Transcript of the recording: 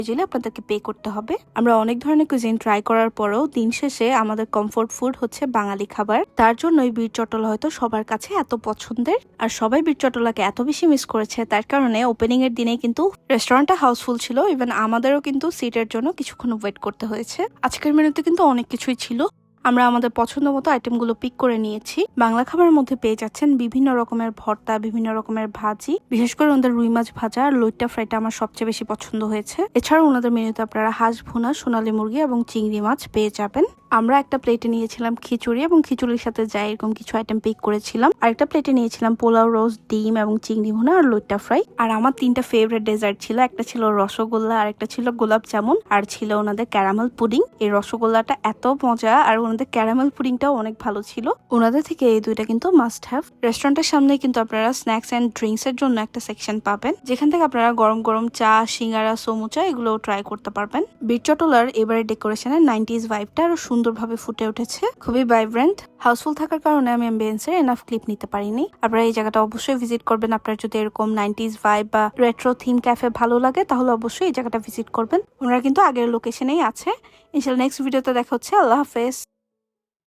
Usually আপনাদেরকে pay করতে হবে। আমরা অনেক ধরনের কুজিন ট্রাই করার পরেও দিন শেষে আমাদের কমফোর্ট ফুড হচ্ছে বাঙালি খাবার। তার জন্যই বীর চটলা হয়তো সবার কাছে এত পছন্দের। আর সবাই বীর চটলাকে এত বেশি মিস করেছে, তার কারণে ওপেনিং এর দিনেই কিন্তু রেস্টুরেন্টটা হাউসফুল ছিল। ইভেন আমাদেরও কিন্তু সিটের জন্য কিছুক্ষণ ওয়েট করতে হয়েছে। আজকের মেনুতে কিন্তু অনেক কিছুই ছিল। আমরা আমাদের পছন্দ মতো আইটেমগুলো পিক করে নিয়েছি। বাংলা খাবারের মধ্যে পেয়ে যাচ্ছেন বিভিন্ন রকমের ভর্তা, বিভিন্ন রকমের ভাজি, বিশেষ করে ওনাদের রুই মাছ ভাজা আর লইট্টা ফ্রাইটা আমার সবচেয়ে বেশি পছন্দ হয়েছে। এছাড়াও ওনাদের মেনুতে আপনারা হাঁস ভুনা, সোনালী মুরগি এবং চিংড়ি মাছ পেয়ে যাবেন। আমরা একটা প্লেটে নিয়েছিলাম খিচুড়ি এবং খিচুড়ির সাথে যাই এরকম কিছু আইটেম পিক করেছিলাম। আরেকটা প্লেটে নিয়েছিলাম পোলাও, রোস্ট, ডিম এবং চিংড়ি ভুনা আর লইট্টা ফ্রাই। আর আমার 3টা ফেভারিট ডেজার্ট ছিল। একটা ছিল রসগোল্লা, আর একটা ছিল গোলাপ জামুন, আর ছিল ওনাদের ক্যারামেল পুডিং। এই রসগোল্লাটা এত মজা আর ওনাদের ক্যারামেল পুডিংটাও অনেক ভালো ছিল। ওনাদের থেকে এই দুইটা কিন্তু মাস্ট হ্যাভ। রেস্টুরেন্টের সামনে কিন্তু আপনারা স্ন্যাক্স এন্ড ড্রিঙ্কস এর জন্য একটা সেকশন পাবেন, যেখান থেকে আপনারা গরম গরম চা, সিঙ্গারা, সমুচা এগুলো ট্রাই করতে পারবেন। বীর চটলার এবারে ডেকোরেশনের 90s ভাইবটা আরো সুন্দরভাবে ফুটে উঠেছে, খুবই ভাইব্রেন্ট। হাউসফুল থাকার কারণে আমি অ্যাম্বিয়েন্সের এনাফ ক্লিপ নিতে পারিনি। আপনারা এই জায়গাটা অবশ্যই ভিজিট করবেন। আপনার যদি এরকম 90s ভাইব বা রেট্রো থিম ক্যাফে ভালো লাগে তাহলে অবশ্যই এই জায়গাটা ভিজিট করবেন। ওনারা কিন্তু আগের লোকেশনেই আছে। ইনশাআল্লাহ নেক্সট ভিডিওতে দেখা হচ্ছে। আল্লাহ হাফেজ।